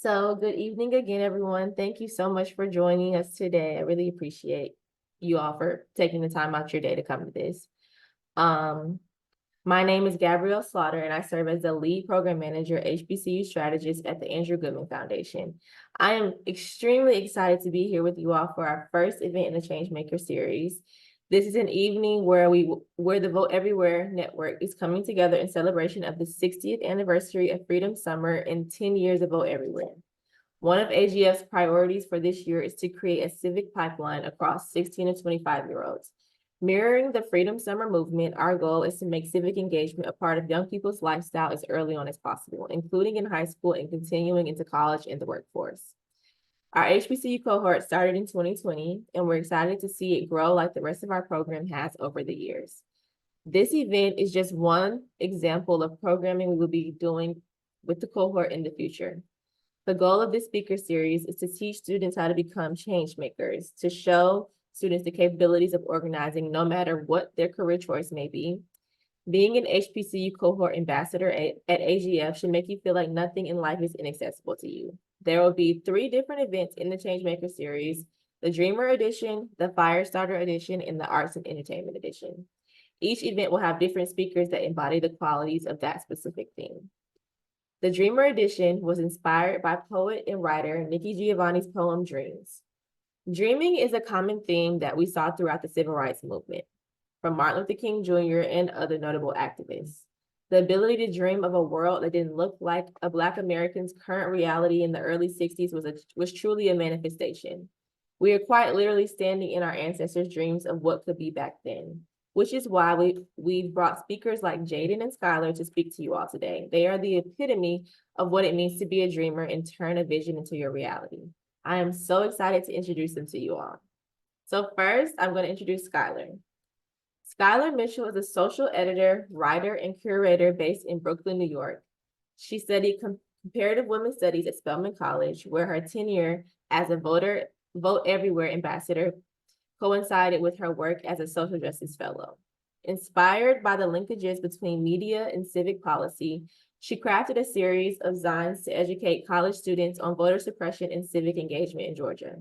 So good evening again, everyone. Thank you so much for joining us today. I really appreciate you all for taking the time out your day to come to this. Um, my name is Gabrielle Slaughter, and I serve as the lead program manager, HBCU strategist at the Andrew Goodman Foundation. I am extremely excited to be here with you all for our first event in the Changemaker Series. This is an evening where the Vote Everywhere Network is coming together in celebration of the 60th anniversary of Freedom Summer and 10 years of Vote Everywhere. One of AGF's priorities for this year is to create a civic pipeline across 16 to 25-year-olds. Mirroring the Freedom Summer movement, our goal is to make civic engagement a part of young people's lifestyle as early on as possible, including in high school and continuing into college and the workforce. Our HBCU cohort started in 2020, and we're excited to see it grow like the rest of our program has over the years. This event is just one example of programming we will be doing with the cohort in the future. The goal of this speaker series is to teach students how to become change makers, to show students the capabilities of organizing no matter what their career choice may be. Being an HBCU cohort ambassador at AGF should make you feel like nothing in life is inaccessible to you. There will be 3 different events in the Changemaker series: the Dreamer Edition, the Firestarter Edition, and the Arts and Entertainment Edition. Each event will have different speakers that embody the qualities of that specific theme. The Dreamer Edition was inspired by poet and writer Nikki Giovanni's poem Dreams. Dreaming is a common theme that we saw throughout the civil rights movement, from Martin Luther King Jr. and other notable activists. The ability to dream of a world that didn't look like a Black American's current reality in the early 60s was truly a manifestation. We are quite literally standing in our ancestors' dreams of what could be back then, which is why we've brought speakers like Jaden and Skylar to speak to you all today. They are the epitome of what it means to be a dreamer and turn a vision into your reality. I am so excited to introduce them to you all. So first, I'm going to introduce Skylar. Skylar Mitchell is a social editor, writer, and curator based in Brooklyn, New York. She studied comparative women's studies at Spelman College, where her tenure as a Vote Everywhere ambassador coincided with her work as a social justice fellow. Inspired by the linkages between media and civic policy, she crafted a series of zines to educate college students on voter suppression and civic engagement in Georgia.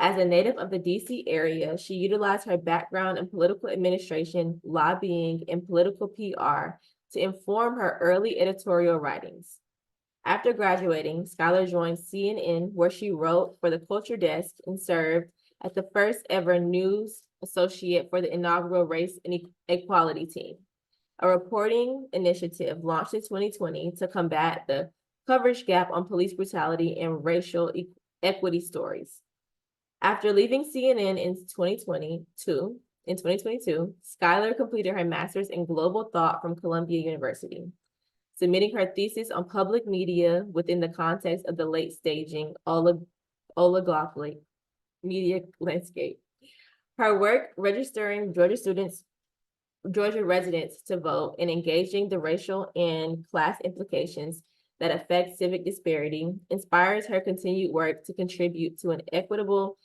As a native of the DC area, she utilized her background in political administration, lobbying, and political PR to inform her early editorial writings. After graduating, Skylar joined CNN, where she wrote for the Culture Desk and served as the first ever news associate for the inaugural Race and Equality team, a reporting initiative launched in 2020 to combat the coverage gap on police brutality and racial equity stories. After leaving CNN in 2022, Skylar completed her master's in global thought from Columbia University, submitting her thesis on public media within the context of the late staging oligopoly media landscape. Her work registering Georgia residents to vote and engaging the racial and class implications that affect civic disparity inspires her continued work to contribute to an equitable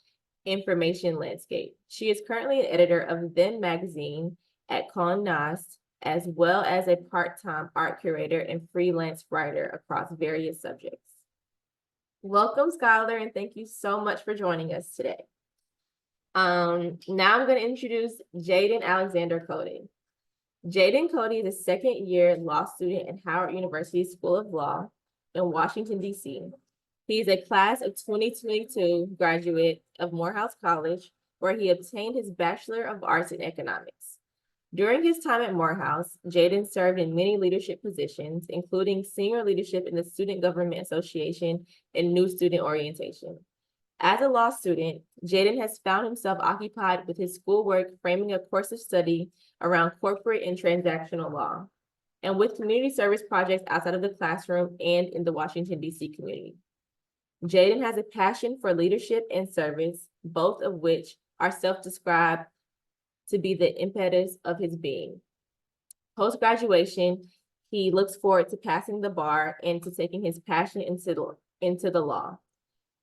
information landscape. She is currently an editor of Then magazine at Condé Nast, as well as a part-time art curator and freelance writer across various subjects. Welcome, Skylar, and thank you so much for joining us today. Now I'm going to introduce Jaden Alexander Cody. Jaden Cody is a second-year law student at Howard University School of Law in Washington, D.C. He is a class of 2022 graduate of Morehouse College, where he obtained his Bachelor of Arts in Economics. During his time at Morehouse, Jaden served in many leadership positions, including senior leadership in the Student Government Association and New Student Orientation. As a law student, Jaden has found himself occupied with his schoolwork, framing a course of study around corporate and transactional law, and with community service projects outside of the classroom and in the Washington, D.C. community. Jaden has a passion for leadership and service, both of which are self-described to be the impetus of his being. Post-graduation, he looks forward to passing the bar and to taking his passion into the law.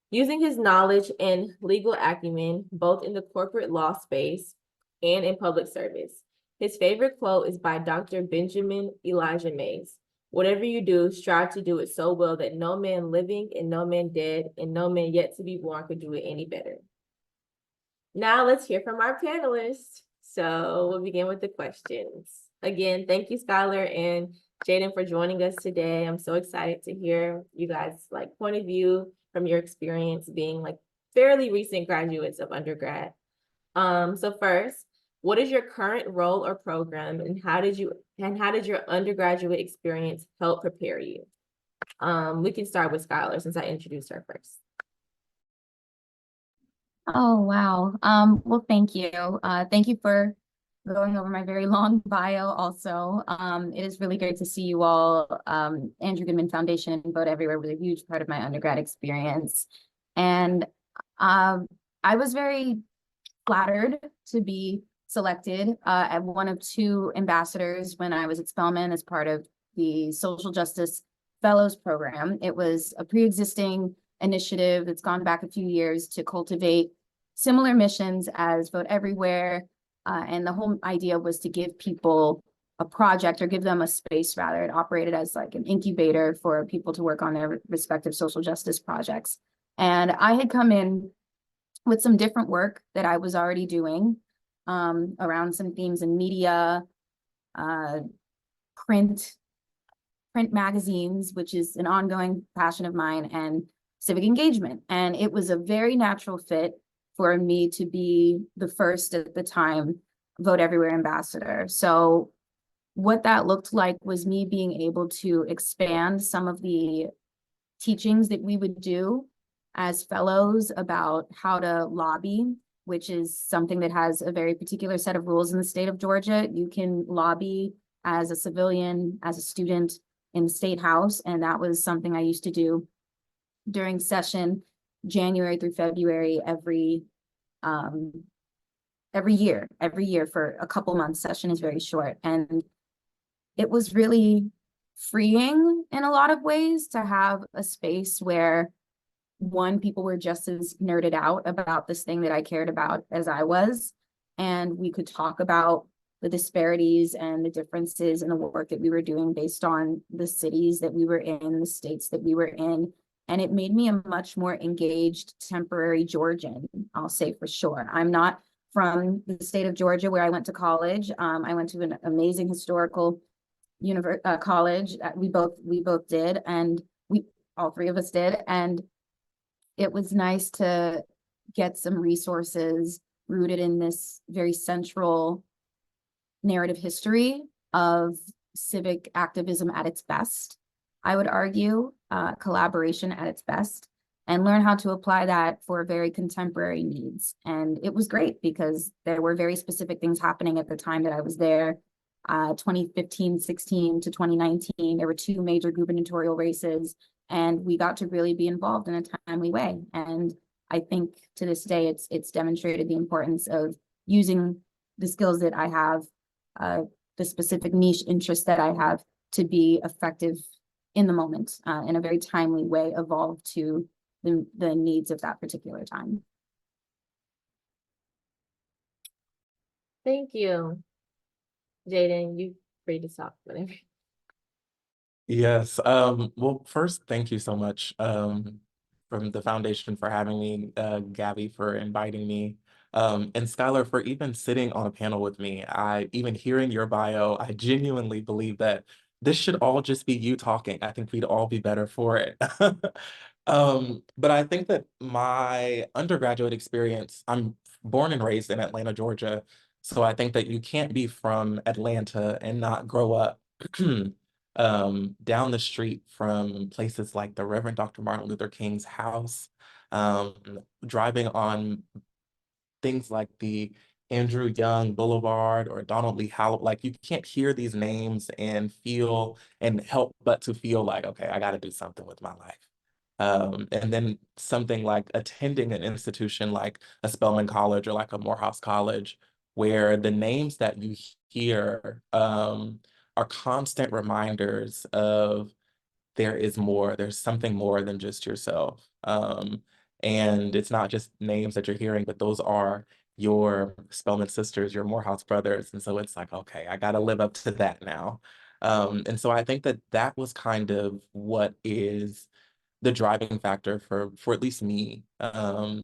Using his knowledge and legal acumen, both in the corporate law space and in public service. His favorite quote is by Dr. Benjamin Elijah Mays: Whatever you do, strive to do it so well that no man living and no man dead and no man yet to be born could do it any better. Now let's hear from our panelists. So we'll begin with the questions. Again, thank you, Skylar and Jaden, for joining us today. I'm so excited to hear you guys' point of view from your experience being fairly recent graduates of undergrad. So first, what is your current role or program, and how did your undergraduate experience help prepare you? We can start with Skylar since I introduced her first. Oh, wow. Well, thank you. Thank you for going over my very long bio also. It is really great to see you all. Andrew Goodman Foundation and Vote Everywhere was a huge part of my undergrad experience. And I was very flattered to be selected as one of two ambassadors when I was at Spelman as part of the Social Justice Fellows Program. It was a pre-existing initiative that's gone back a few years to cultivate similar missions as Vote Everywhere. And the whole idea was to give people a project or give them a space rather. It operated as an incubator for people to work on their respective social justice projects. And I had come in with some different work that I was already doing around some themes in media, print magazines, which is an ongoing passion of mine, and civic engagement. And it was a very natural fit for me to be the first at the time Vote Everywhere ambassador. So what that looked like was me being able to expand some of the teachings that we would do as fellows about how to lobby, which is something that has a very particular set of rules in the state of Georgia. You can lobby as a civilian, as a student in the state house, and that was something I used to do during session, January through February, every year for a couple months. Session is very short, and it was really freeing in a lot of ways to have a space where people were just as nerded out about this thing that I cared about as I was, and we could talk about the disparities and the differences in the work that we were doing based on the cities that we were in, the states that we were in. And it made me a much more engaged temporary Georgian, I'll say for sure. I'm not from the state of Georgia where I went to college. I went to an amazing historical college. We both did, and all three of us did. And it was nice to get some resources rooted in this very central narrative history of civic activism at its best, I would argue, collaboration at its best, and learn how to apply that for very contemporary needs. And it was great because there were very specific things happening at the time that I was there. 2015-16 to 2019, there were two major gubernatorial races, and we got to really be involved in a timely way. And I think to this day, it's demonstrated the importance of using the skills that I have, the specific niche interests that I have, to be effective in the moment, in a very timely way, evolve to the needs of that particular time. Thank you. Jaden, you free to talk whenever. Yes. Well, first, thank you so much from the foundation for having me, Gabby for inviting me, and Skylar for even sitting on a panel with me. Even hearing your bio, I genuinely believe that this should all just be you talking. I think we'd all be better for it. But I think that my undergraduate experience, I'm born and raised in Atlanta, Georgia. So I think that you can't be from Atlanta and not grow up down the street from places like the Reverend Dr. Martin Luther King's house, um, driving on things like the Andrew Young Boulevard or Donald Lee Howell. Like, you can't hear these names and feel and help but to feel like, okay, I got to do something with my life. And then something like attending an institution like a Spelman College or like a Morehouse College, where the names that you hear are constant reminders of there is more, there's something more than just yourself. And it's not just names that you're hearing, but those are your Spelman sisters, your Morehouse brothers. And so it's like, okay, I got to live up to that now. And so I think that that was kind of what is the driving factor for at least me.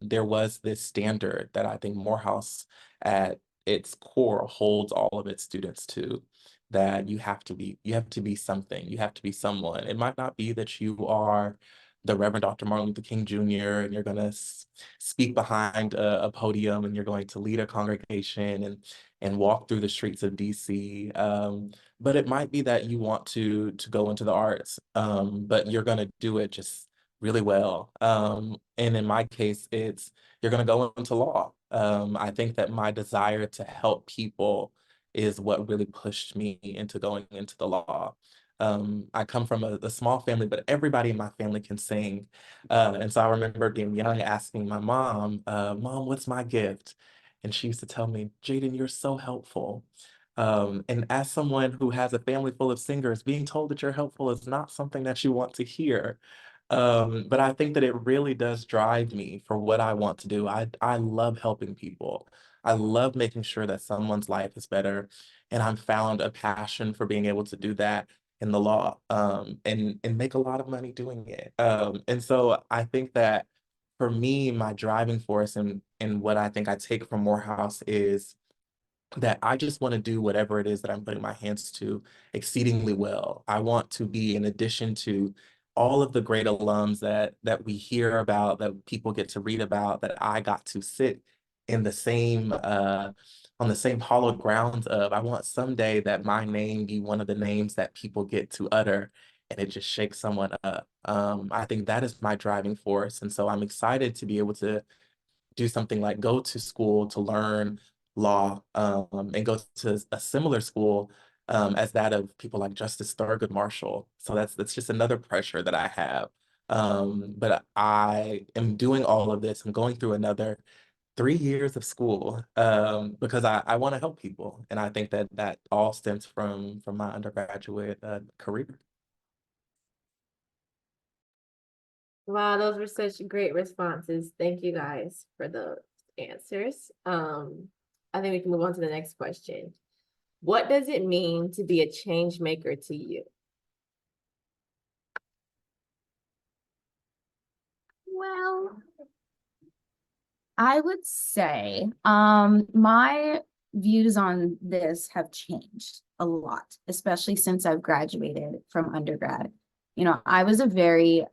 There was this standard that I think Morehouse at its core holds all of its students to, that you have to be something, you have to be someone. It might not be that you are the Reverend Dr. Martin Luther King Jr. and you're going to speak behind a podium and you're going to lead a congregation and walk through the streets of DC. But it might be that you want to go into the arts, but you're going to do it just really well. And in my case, it's you're going to go into law. I think that my desire to help people is what really pushed me into going into the law. I come from a small family, but everybody in my family can sing. And so I remember being young, asking my mom, Mom, what's my gift? And she used to tell me, Jaden, you're so helpful. And as someone who has a family full of singers, being told that you're helpful is not something that you want to hear. But I think that it really does drive me for what I want to do. I love helping people. I love making sure that someone's life is better. And I've found a passion for being able to do that in the law, and make a lot of money doing it. And so I think that for me, my driving force and what I think I take from Morehouse is that I just want to do whatever it is that I'm putting my hands to exceedingly well. I want to be, in addition to all of the great alums that we hear about, that people get to read about, that I got to sit in the same on the same hallowed grounds of. I want someday that my name be one of the names that people get to utter and it just shakes someone up. I think that is my driving force. And so I'm excited to be able to do something like go to school to learn law, and go to a similar school as that of people like Justice Thurgood Marshall. So that's just another pressure that I have. But I am doing all of this. I'm going through another 3 years of school, because I want to help people, and I think that that all stems from my undergraduate career. Wow, those were such great responses. Thank you guys for those answers. I think we can move on to the next question. What does it mean to be a change maker to you? Well, I would say my views on this have changed a lot, especially since I've graduated from undergrad. You know, I was a very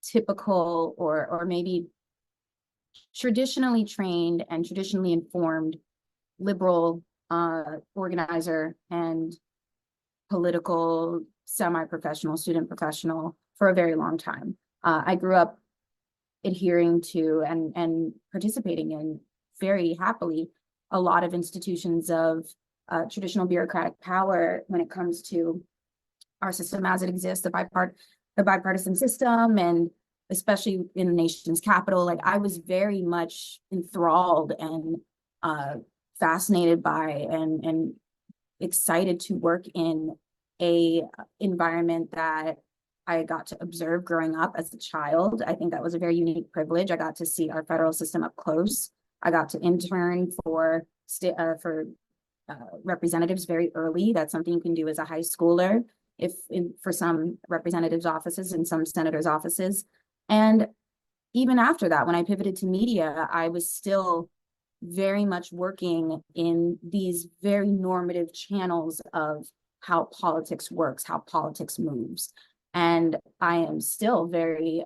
typical or maybe traditionally trained and traditionally informed liberal organizer and political semi-professional student professional for a very long time. I grew up adhering to and participating in very happily a lot of institutions of traditional bureaucratic power when it comes to our system as it exists, the bipartisan system, and especially in the nation's capital. Like, I was very much enthralled and fascinated by and excited to work in a environment that I got to observe growing up as a child. I think that was a very unique privilege. I got to see our federal system up close. I got to intern for representatives very early. That's something you can do as a high schooler, for some representatives' offices and some senators' offices. And even after that, when I pivoted to media, I was still very much working in these very normative channels of how politics works, how politics moves. And I am still very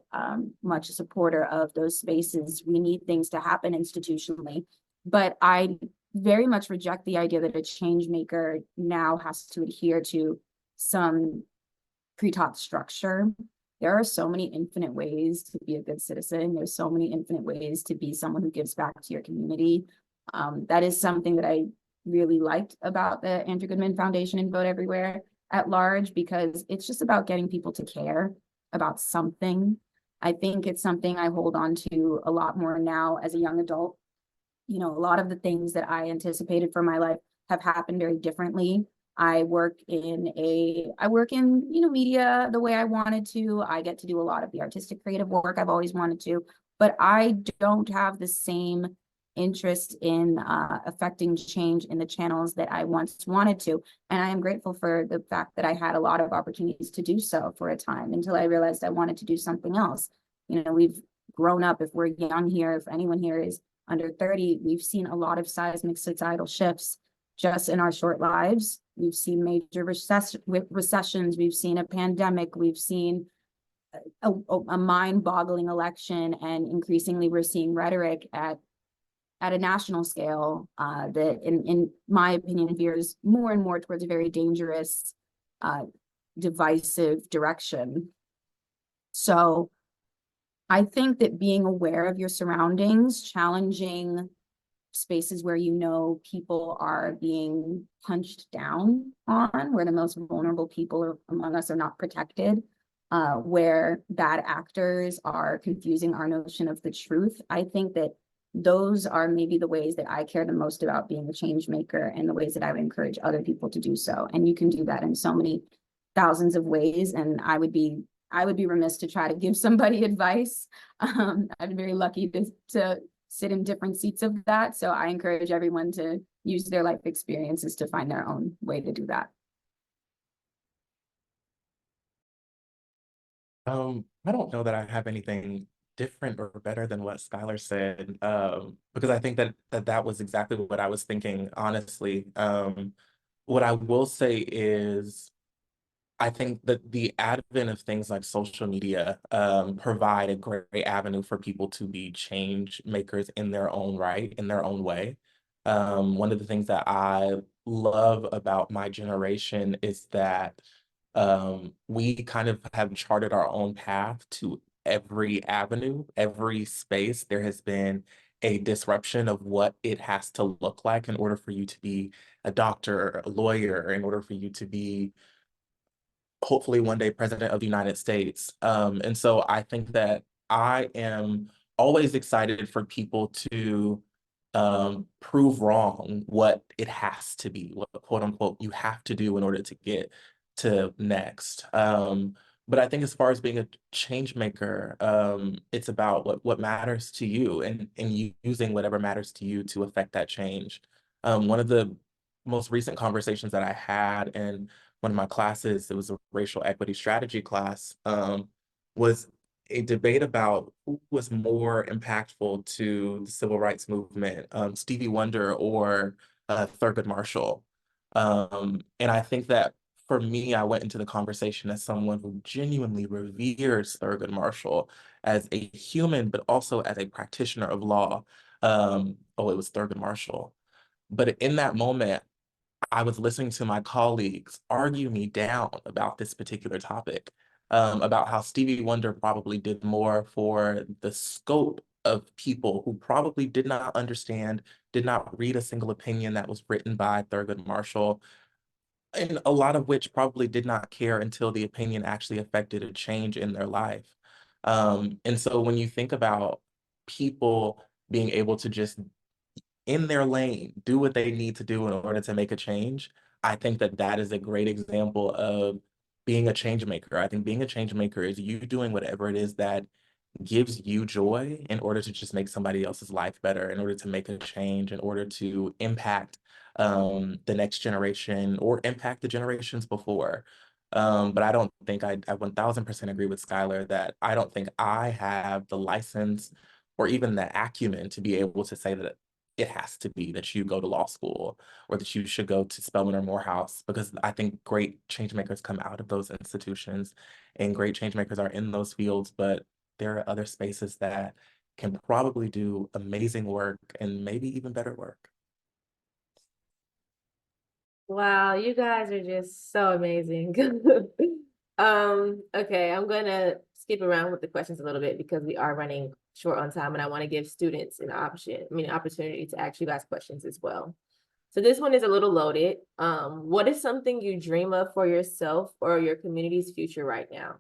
much a supporter of those spaces. We need things to happen institutionally, but I very much reject the idea that a change maker now has to adhere to some pre-taught structure. There are so many infinite ways to be a good citizen. There's so many infinite ways to be someone who gives back to your community. That is something that I really liked about the Andrew Goodman Foundation and Vote Everywhere at large, because it's just about getting people to care about something. I think it's something I hold on to a lot more now as a young adult. You know, a lot of the things that I anticipated for my life have happened very differently. I work in, media the way I wanted to. I get to do a lot of the artistic creative work I've always wanted to, but I don't have the same interest in affecting change in the channels that I once wanted to. And I am grateful for the fact that I had a lot of opportunities to do so for a time until I realized I wanted to do something else. You know, we've grown up, if we're young here, if anyone here is under 30, we've seen a lot of seismic societal shifts just in our short lives. We've seen major recessions, we've seen a pandemic, we've seen a mind-boggling election, and increasingly we're seeing rhetoric at a national scale that, in my opinion, veers more and more towards a very dangerous, divisive direction. So I think that being aware of your surroundings, challenging spaces where you know people are being punched down on, where the most vulnerable people among us are not protected, where bad actors are confusing our notion of the truth. I think that those are maybe the ways that I care the most about being a change maker, and the ways that I would encourage other people to do so. And you can do that in so many thousands of ways. And I would be remiss to try to give somebody advice. I'm very lucky to sit in different seats of that. So I encourage everyone to use their life experiences to find their own way to do that. I don't know that I have anything different or better than what Skylar said, because I think that was exactly what I was thinking, honestly. What I will say is, I think that the advent of things like social media provide a great avenue for people to be change makers in their own right, in their own way. One of the things that I love about my generation is that we kind of have charted our own path to every avenue, every space. There has been a disruption of what it has to look like in order for you to be a doctor, a lawyer, in order for you to be hopefully one day president of the United States. And so I think that I am always excited for people to prove wrong what it has to be, what quote unquote you have to do in order to get to next. But I think as far as being a change maker, it's about what matters to you, and you using whatever matters to you to affect that change. One of the most recent conversations that I had in one of my classes, it was a racial equity strategy class, was a debate about who was more impactful to the civil rights movement, Stevie Wonder or Thurgood Marshall. And I think that for me, I went into the conversation as someone who genuinely reveres Thurgood Marshall as a human, but also as a practitioner of law. Oh, it was Thurgood Marshall. But in that moment, I was listening to my colleagues argue me down about this particular topic, about how Stevie Wonder probably did more for the scope of people who probably did not understand, did not read a single opinion that was written by Thurgood Marshall, and a lot of which probably did not care until the opinion actually affected a change in their life. And so when you think about people being able to just in their lane, do what they need to do in order to make a change, I think that that is a great example of being a change maker. I think being a change maker is you doing whatever it is that gives you joy in order to just make somebody else's life better, in order to make a change, in order to impact the next generation or impact the generations before. But I don't think I 1000% agree with Skylar that I don't think I have the license or even the acumen to be able to say that it has to be that you go to law school or that you should go to Spelman or Morehouse, because I think great change makers come out of those institutions and great change makers are in those fields, but there are other spaces that can probably do amazing work and maybe even better work. Wow, you guys are just so amazing. Okay, I'm gonna skip around with the questions a little bit because we are running short on time and I want to give students an opportunity to ask you guys questions as well. So this one is a little loaded. What is something you dream of for yourself or your community's future right now?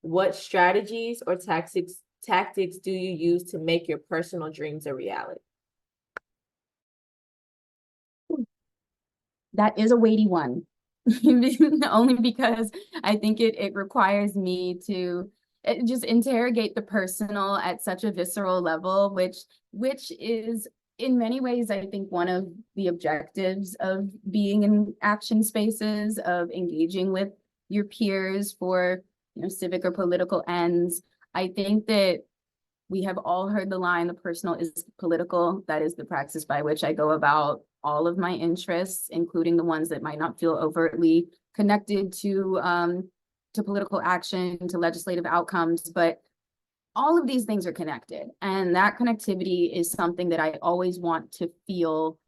What strategies or tactics do you use to make your personal dreams a reality? That is a weighty one, only because I think it requires me to just interrogate the personal at such a visceral level, which is in many ways, I think one of the objectives of being in action spaces, of engaging with your peers for, civic or political ends. I think that we have all heard the line, the personal is political. That is the praxis by which I go about all of my interests, including the ones that might not feel overtly connected to political action, to legislative outcomes, but all of these things are connected. And that connectivity is something that I always want to feel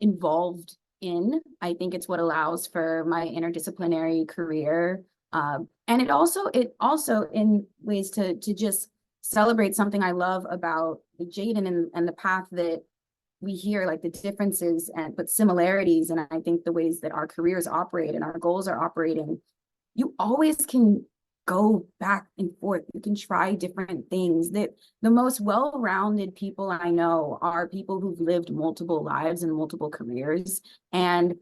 involved in. I think it's what allows for my interdisciplinary career. And it also in ways to just celebrate something I love about Jaden and the path that we hear, like the differences but similarities. And I think the ways that our careers operate and our goals are operating, you always can go back and forth. You can try different things. That the most well-rounded people I know are people who've lived multiple lives and multiple careers. And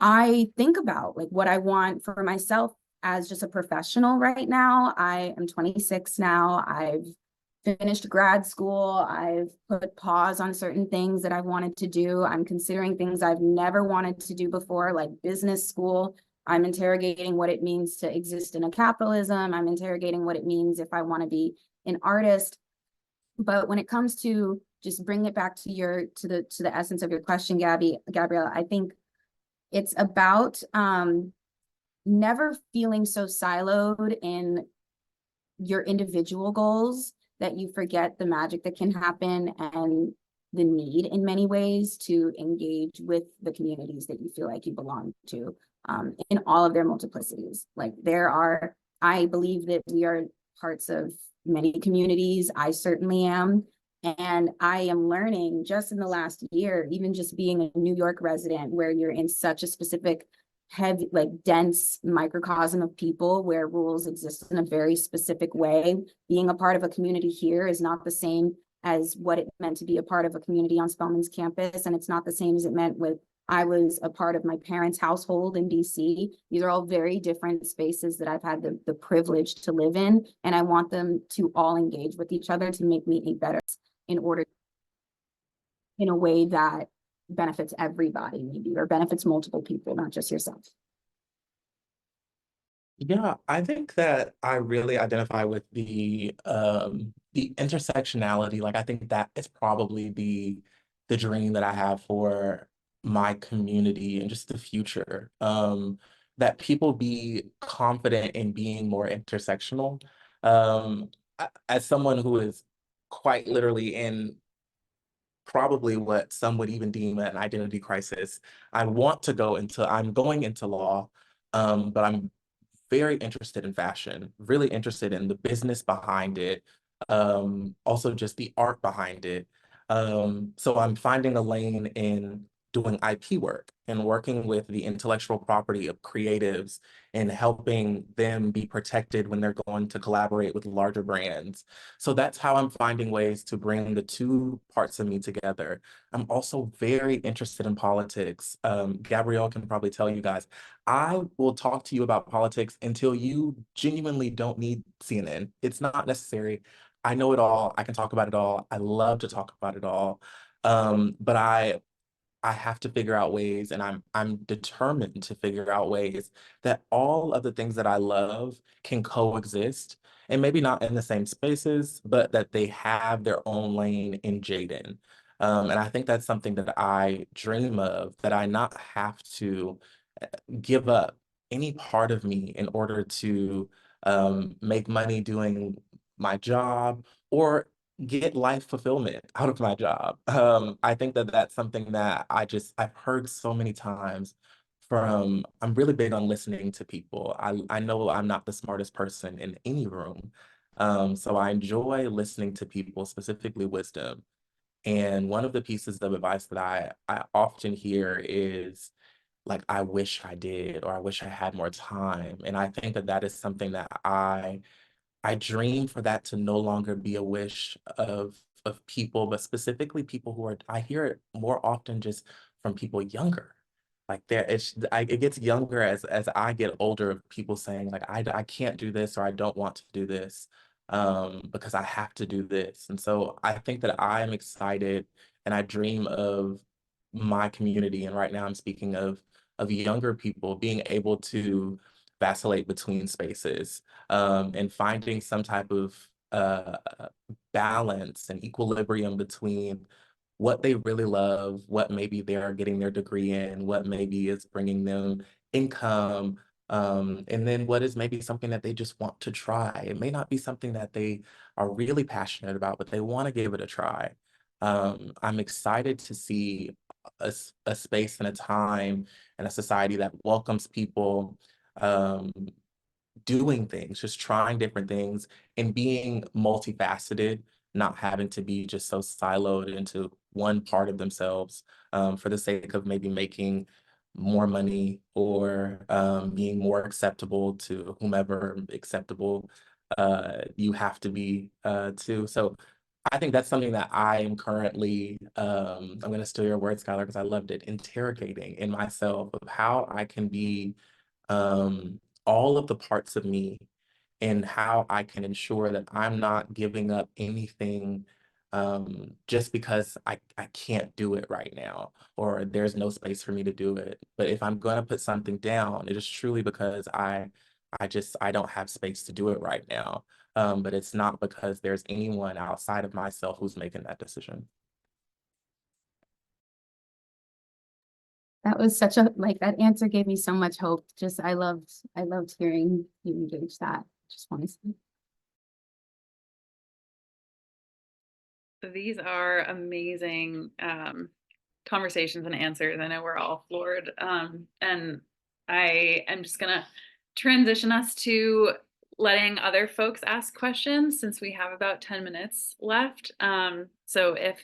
I think about like what I want for myself as just a professional right now. I am 26 now. I've finished grad school. I've put pause on certain things that I've wanted to do. I'm considering things I've never wanted to do before, like business school. I'm interrogating what it means to exist in a capitalism. I'm interrogating what it means if I want to be an artist. But when it comes to just bring it back to the essence of your question, Gabriella, I think it's about never feeling so siloed in your individual goals that you forget the magic that can happen and the need in many ways to engage with the communities that you feel like you belong to, in all of their multiplicities. Like I believe that we are parts of many communities. I certainly am. And I am learning just in the last year, even just being a New York resident, where you're in such a specific, heavy, like dense microcosm of people where rules exist in a very specific way. Being a part of a community here is not the same as what it meant to be a part of a community on Spelman's campus. And it's not the same as it meant with I was a part of my parents' household in DC. These are all very different spaces that I've had the privilege to live in. And I want them to all engage with each other to make me a better in a way that benefits everybody, maybe, or benefits multiple people, not just yourself. Yeah, I think that I really identify with the intersectionality. Like I think that is probably the dream that I have for my community and just the future. That people be confident in being more intersectional. As someone who is quite literally in probably what some would even deem an identity crisis, I'm going into law, but I'm very interested in fashion, really interested in the business behind it, also just the art behind it. So I'm finding a lane in doing IP work and working with the intellectual property of creatives and helping them be protected when they're going to collaborate with larger brands. So that's how I'm finding ways to bring the two parts of me together. I'm also very interested in politics. Gabrielle can probably tell you guys, I will talk to you about politics until you genuinely don't need CNN. It's not necessary. I know it all. I can talk about it all. I love to talk about it all. But I have to figure out ways, and I'm determined to figure out ways that all of the things that I love can coexist, and maybe not in the same spaces, but that they have their own lane in Jaden. And I think that's something that I dream of, that I not have to give up any part of me in order to make money doing my job or get life fulfillment out of my job. I think that that's something that I've heard so many times I'm really big on listening to people. I know I'm not the smartest person in any room. So I enjoy listening to people, specifically wisdom. And one of the pieces of advice that I often hear is like, I wish I did, or I wish I had more time. And I think that that is something that I dream for that to no longer be a wish of people, but specifically people I hear it more often just from people younger. Like it gets younger as I get older, of people saying like, I can't do this, or I don't want to do this because I have to do this. And so I think that I am excited And I dream of my community, and right now I'm speaking of younger people being able to vacillate between spaces, and finding some type of balance and equilibrium between what they really love, what maybe they are getting their degree in, what maybe is bringing them income, and then what is maybe something that they just want to try. It may not be something that they are really passionate about, but they want to give it a try. I'm excited to see a space and a time and a society that welcomes people, um, doing things, just trying different things and being multifaceted, not having to be just so siloed into one part of themselves, for the sake of maybe making more money or being more acceptable to whomever acceptable you have to be too. So I think that's something that I am currently, I'm going to steal your word, Skylar, because I loved it, interrogating in myself of how I can be all of the parts of me and how I can ensure that I'm not giving up anything just because I can't do it right now or there's no space for me to do it. But if I'm going to put something down, it is truly because I don't have space to do it right now. But it's not because there's anyone outside of myself who's making that decision. That was such a, like, that answer gave me so much hope. Just, I loved hearing you engage that. Just want to say. These are amazing conversations and answers. I know we're all floored. And I am just gonna transition us to letting other folks ask questions since we have about 10 minutes left. So if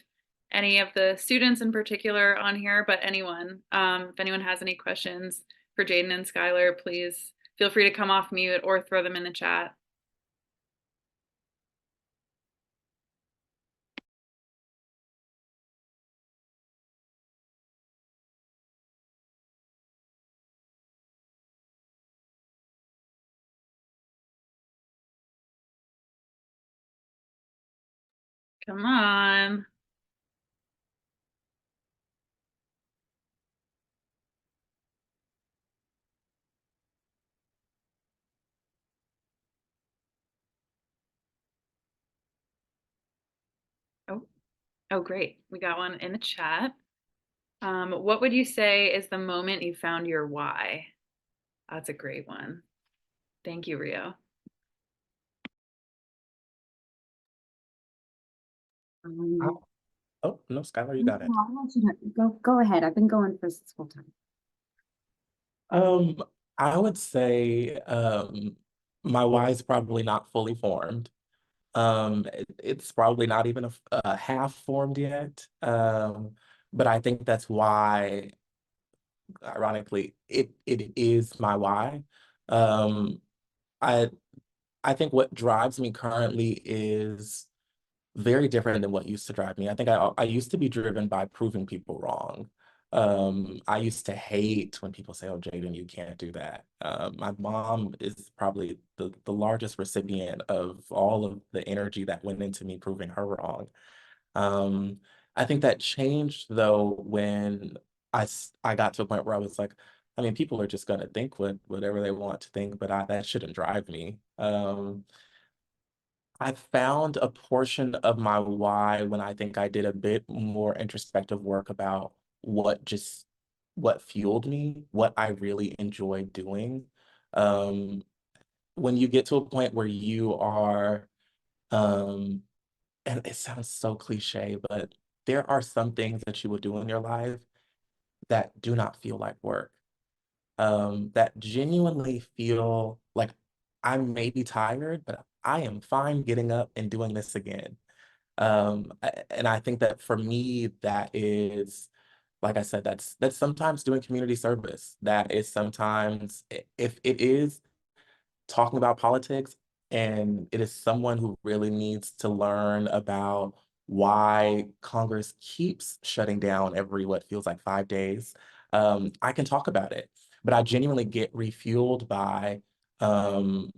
any of the students in particular on here, but anyone, if anyone has any questions for Jaden and Skylar, please feel free to come off mute or throw them in the chat. Come on. Oh, great. We got one in the chat. What would you say is the moment you found your why? That's a great one. Thank you, Rio. Oh, no, Skylar, you got it. No, I want you to go ahead. I've been going for this whole time. Um, I would say my why is probably not fully formed. It's probably not even a half formed yet. But I think that's why, ironically, it is my why. Um, I I think what drives me currently is very different than what used to drive me. I think I used to be driven by proving people wrong. I used to hate when people say, "Oh, Jaden, you can't do that." My mom is probably the largest recipient of all of the energy that went into me proving her wrong. Um, I think that changed though when I got to a point where I was like, I mean, people are just gonna think whatever they want to think, but that shouldn't drive me. I found a portion of my why when I think I did a bit more introspective work about what fueled me, what I really enjoyed doing. Um, when you get to a point where you are, um, and it sounds so cliche, but there are some things that you will do in your life that do not feel like work, that genuinely feel like I may be tired, but I am fine getting up and doing this again. And I think that for me, that is, like I said, that's sometimes doing community service. That is sometimes, if it is talking about politics and it is someone who really needs to learn about why Congress keeps shutting down every what feels like 5 days, I can talk about it. But I genuinely get refueled um,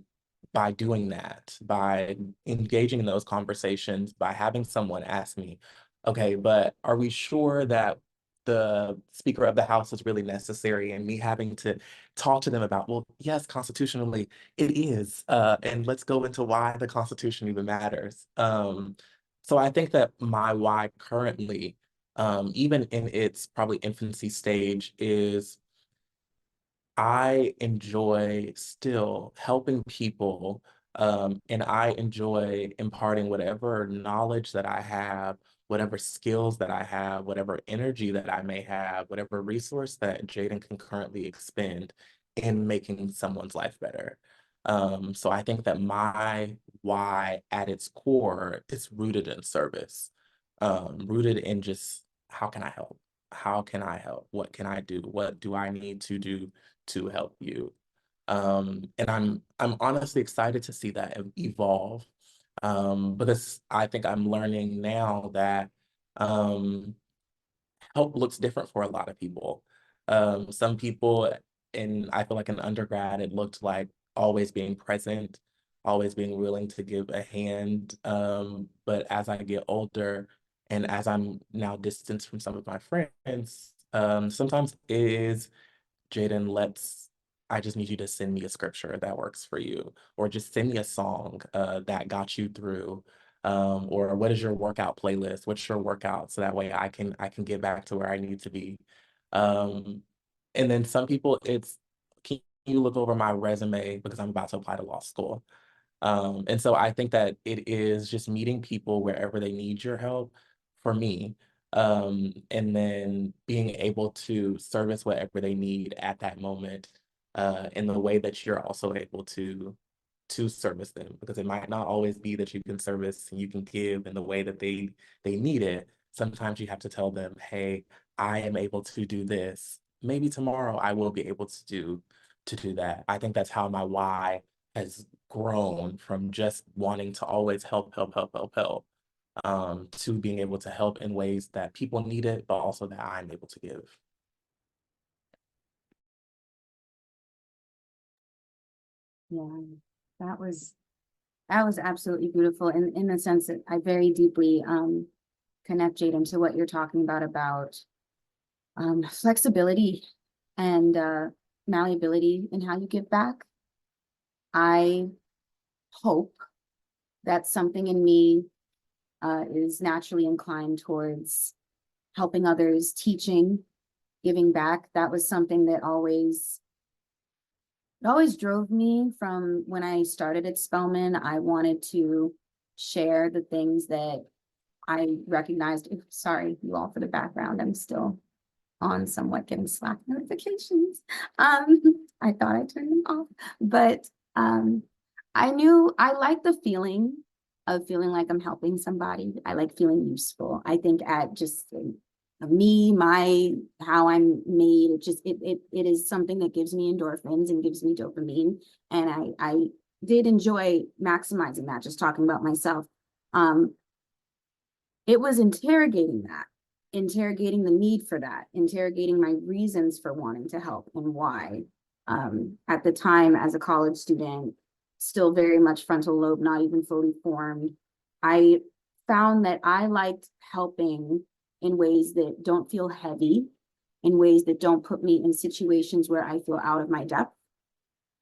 by doing that, by engaging in those conversations, by having someone ask me, Okay, but are we sure that the Speaker of the House is really necessary? And me having to talk to them about, well, yes, constitutionally it is, and let's go into why the Constitution even matters. So I think that my why currently, even in its probably infancy stage, is I enjoy still helping people, and I enjoy imparting whatever knowledge that I have, whatever skills that I have, whatever energy that I may have, whatever resource that Jaden can currently expend in making someone's life better. So I think that my why at its core is rooted in service, rooted in just how can I help? How can I help? What can I do? What do I need to do to help you? And I'm honestly excited to see that evolve, because I think I'm learning now that um, help looks different for a lot of people. Some people, and I feel like in undergrad, it looked like always being present, always being willing to give a hand. But as I get older and as I'm now distanced from some of my friends, sometimes it is Jaden, I just need you to send me a scripture that works for you, or just send me a song that got you through. Or what is your workout playlist? What's your workout? So that way I can get back to where I need to be. Um, and then some people, can you look over my resume because I'm about to apply to law school? And so I think that it is just meeting people wherever they need your help for me, and then being able to service whatever they need at that moment, in the way that you're also able to service them, because it might not always be that you can service and you can give in the way that they need it. Sometimes you have to tell them, hey, I am able to do this. Maybe tomorrow I will be able to do that. I think that's how my why has grown from just wanting to always help, help, help, help, help, to being able to help in ways that people need it, but also that I'm able to give. Yeah, that was absolutely beautiful in the sense that I very deeply connect, Jaden, to what you're talking about flexibility and malleability in how you give back. I hope that something in me is naturally inclined towards helping others, teaching, giving back. That was something that it always drove me from when I started at Spelman. I wanted to share the things that I recognized. Sorry, you all, for the background. I'm still on somewhat getting Slack notifications. I thought I turned them off, but I knew I like the feeling of feeling like I'm helping somebody. I like feeling useful. I think at just me, how I'm made, it is something that gives me endorphins and gives me dopamine. And I did enjoy maximizing that, just talking about myself. It was interrogating the need for that, interrogating my reasons for wanting to help and why. At the time, as a college student, still very much frontal lobe, not even fully formed, I found that I liked helping in ways that don't feel heavy, in ways that don't put me in situations where I feel out of my depth.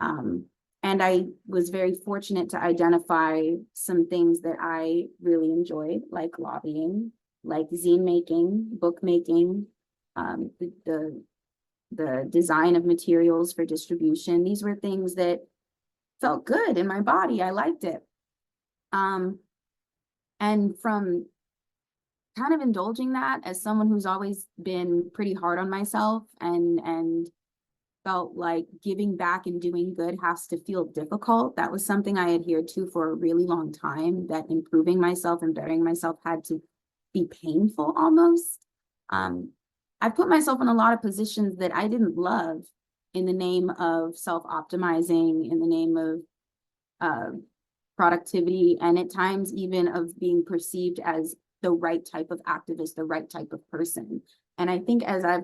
And I was very fortunate to identify some things that I really enjoyed, like lobbying, like zine making, book making, the design of materials for distribution. These were things that felt good in my body. I liked it. And from kind of indulging that, as someone who's always been pretty hard on myself and felt like giving back and doing good has to feel difficult. That was something I adhered to for a really long time, that improving myself and bettering myself had to be painful almost. I put myself in a lot of positions that I didn't love in the name of self-optimizing, in the name of productivity, and at times even of being perceived as the right type of activist, the right type of person. And I think as I've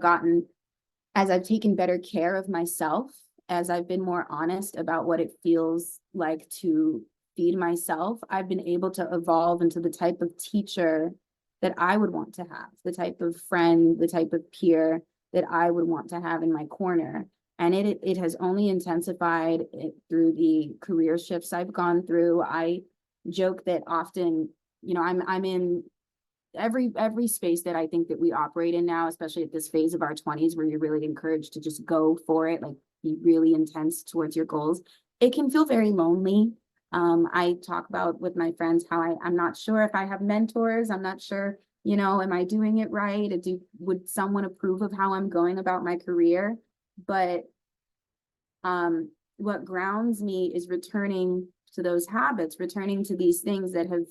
taken better care of myself, as I've been more honest about what it feels like to feed myself, I've been able to evolve into the type of teacher that I would want to have, the type of friend, the type of peer that I would want to have in my corner. And it has only intensified through the career shifts I've gone through. I joke that often, you know, I'm in every space that I think that we operate in now, especially at this phase of our 20s, where you're really encouraged to just go for it, like be really intense towards your goals. It can feel very lonely. I talk about with my friends how I'm not sure if I have mentors. I'm not sure, you know, am I doing it right? Would someone approve of how I'm going about my career? But what grounds me is returning to those habits, returning to these things that have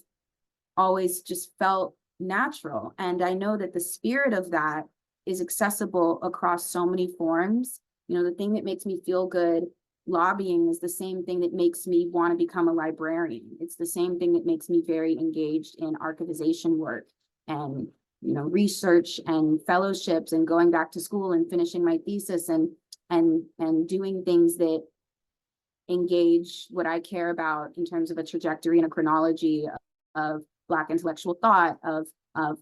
always just felt natural. And I know that the spirit of that is accessible across so many forms. You know, the thing that makes me feel good lobbying is the same thing that makes me want to become a librarian. It's the same thing that makes me very engaged in archivization work and, you know, research and fellowships and going back to school and finishing my thesis and doing things that engage what I care about in terms of a trajectory and a chronology of Black intellectual thought, of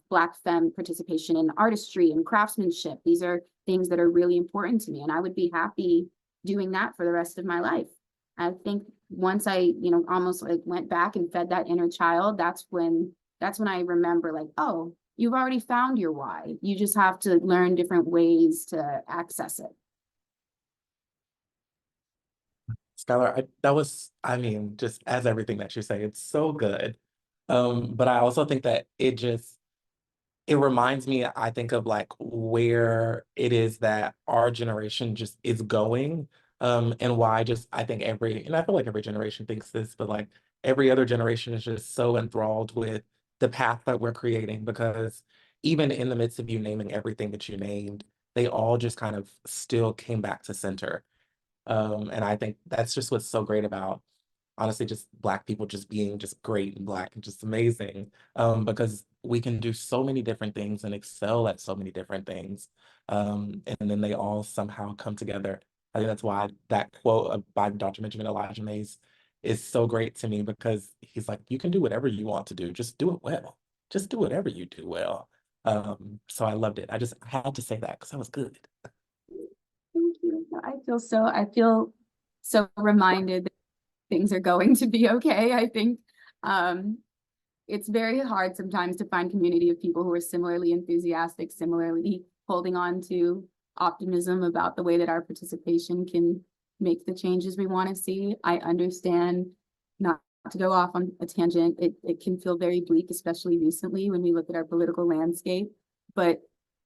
Black femme participation in artistry and craftsmanship. These are things that are really important to me, and I would be happy doing that for the rest of my life. I think once I, you know, almost like went back and fed that inner child, that's when I remember, like, oh, you've already found your why. You just have to learn different ways to access it. Skylar, that was, I mean, just as everything that you say, it's so good. But I also think that it reminds me, I think of like where it is that our generation just is going. And why I think and I feel like every generation thinks this, but like every other generation is just so enthralled with the path that we're creating, because even in the midst of you naming everything that you named, they all just kind of still came back to center. And I think that's just what's so great about, honestly, just Black people just being just great and Black and just amazing, because we can do so many different things and excel at so many different things. And then they all somehow come together. I think that's why that quote by Dr. Benjamin Elijah Mays is so great to me, because he's like, you can do whatever you want to do, just do it well. Just do whatever you do well. So I loved it. I had to say that because that was good. Thank you. I feel so reminded that things are going to be okay. I think it's very hard sometimes to find community of people who are similarly enthusiastic, similarly holding on to optimism about the way that our participation can make the changes we want to see. I understand, not to go off on a tangent, it can feel very bleak, especially recently when we look at our political landscape. But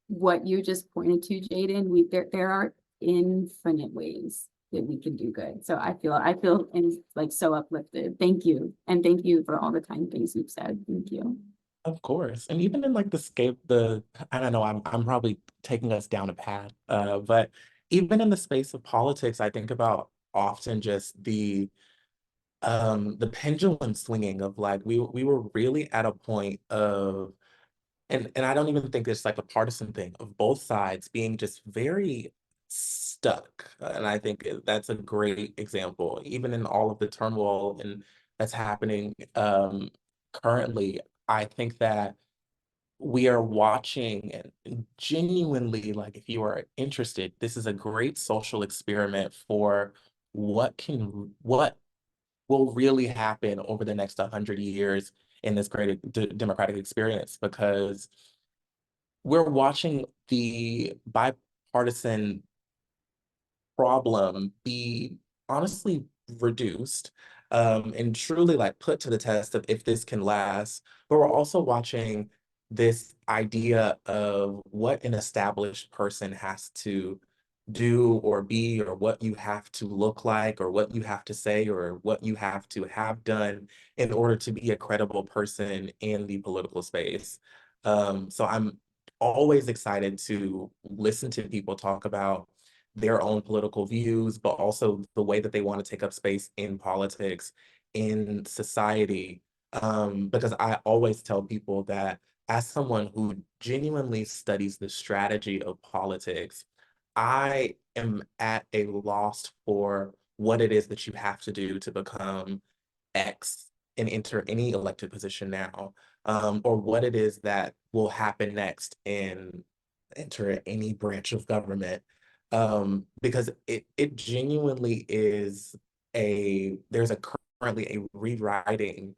what you just pointed to, Jaden, there are infinite ways that we can do good. So I feel like so uplifted. Thank you. And thank you for all the kind things you've said. Thank you. Of course. And even in like I don't know, I'm probably taking us down a path. But even in the space of politics, I think about often just the pendulum swinging of like we were really at a point of, and I don't even think it's like a partisan thing, of both sides being just very stuck. And I think that's a great example, even in all of the turmoil and that's happening currently. I think that we are watching, and genuinely, like, if you are interested, this is a great social experiment for what will really happen over the next 100 years in this great democratic experience, because we're watching the bipartisan problem be honestly reduced, and truly like put to the test of if this can last. But we're also watching this idea of what an established person has to do or be, or what you have to look like, or what you have to say, or what you have to have done in order to be a credible person in the political space. So I'm always excited to listen to people talk about their own political views, but also the way that they want to take up space in politics, in society. Because I always tell people that as someone who genuinely studies the strategy of politics, I am at a loss for what it is that you have to do to become X and enter any elected position now. or what it is that will happen next in enter any branch of government. Because it genuinely is there's currently a rewriting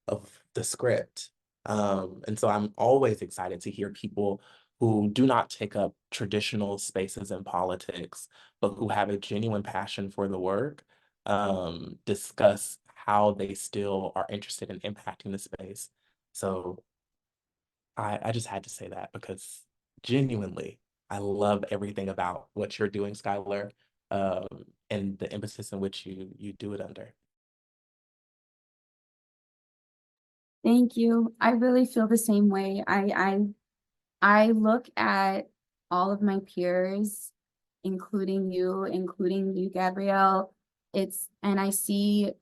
of the script. And so I'm always excited to hear people who do not take up traditional spaces in politics, but who have a genuine passion for the work, discuss how they still are interested in impacting the space. So I just had to say that because genuinely, I love everything about what you're doing, Skylar, and the emphasis in which you do it under. Thank you. I really feel the same way. I look at all of my peers, including you, Gabrielle. And I see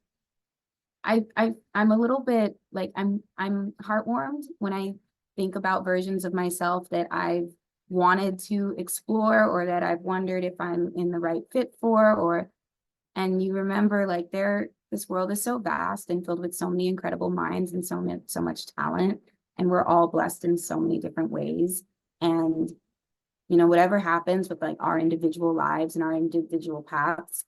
I'm a little bit like I'm heartwarmed when I think about versions of myself that I've wanted to explore or that I've wondered if I'm in the right fit for, and you remember like this world is so vast and filled with so many incredible minds and so much talent, and we're all blessed in so many different ways. And whatever happens with like our individual lives and our individual paths,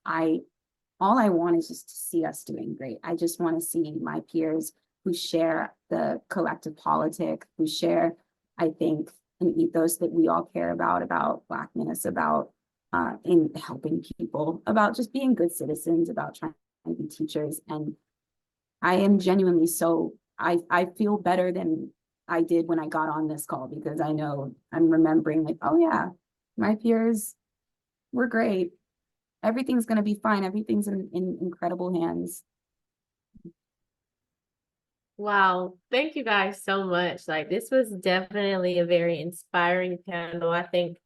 all I want is just to see us doing great. I just want to see my peers who share the collective politic, who share, I think, an ethos that we all care about Blackness, about in helping people, about just being good citizens, about trying to be teachers. And I am genuinely I feel better than I did when I got on this call, because I know I'm remembering like, oh yeah, my peers were great. Everything's going to be fine. Everything's in incredible hands. Wow, thank you guys so much. Like, this was definitely a very inspiring panel. I think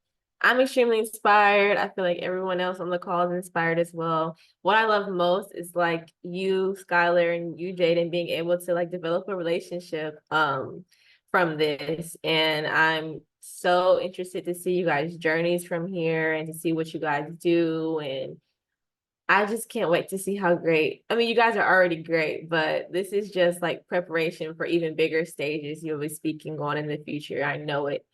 I'm extremely inspired. I feel like everyone else on the call is inspired as well. What I love most is like you, Skylar, and you, Jaden, being able to like develop a relationship from this. And I'm so interested to see you guys' journeys from here and to see what you guys do. And I just can't wait to see how great. I mean, you guys are already great, but this is just like preparation for even bigger stages you'll be speaking on in the future. I know it.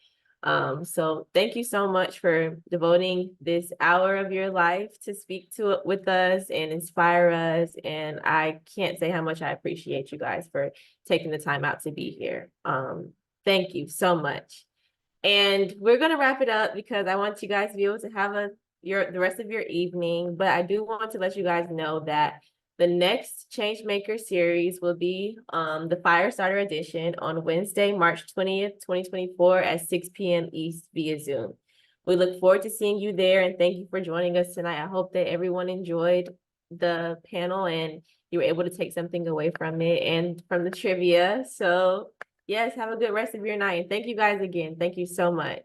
So thank you so much for devoting this hour of your life to speak to it with us and inspire us. And I can't say how much I appreciate you guys for taking the time out to be here. Thank you so much. And we're gonna wrap it up because I want you guys to be able to have the rest of your evening. But I do want to let you guys know that the next Changemaker series will be the Firestarter edition on Wednesday, March 20th, 2024 at 6 p.m. East via Zoom. We look forward to seeing you there, and thank you for joining us tonight. I hope that everyone enjoyed the panel and you were able to take something away from it and from the trivia. So yes, have a good rest of your night. And thank you guys again. Thank you so much.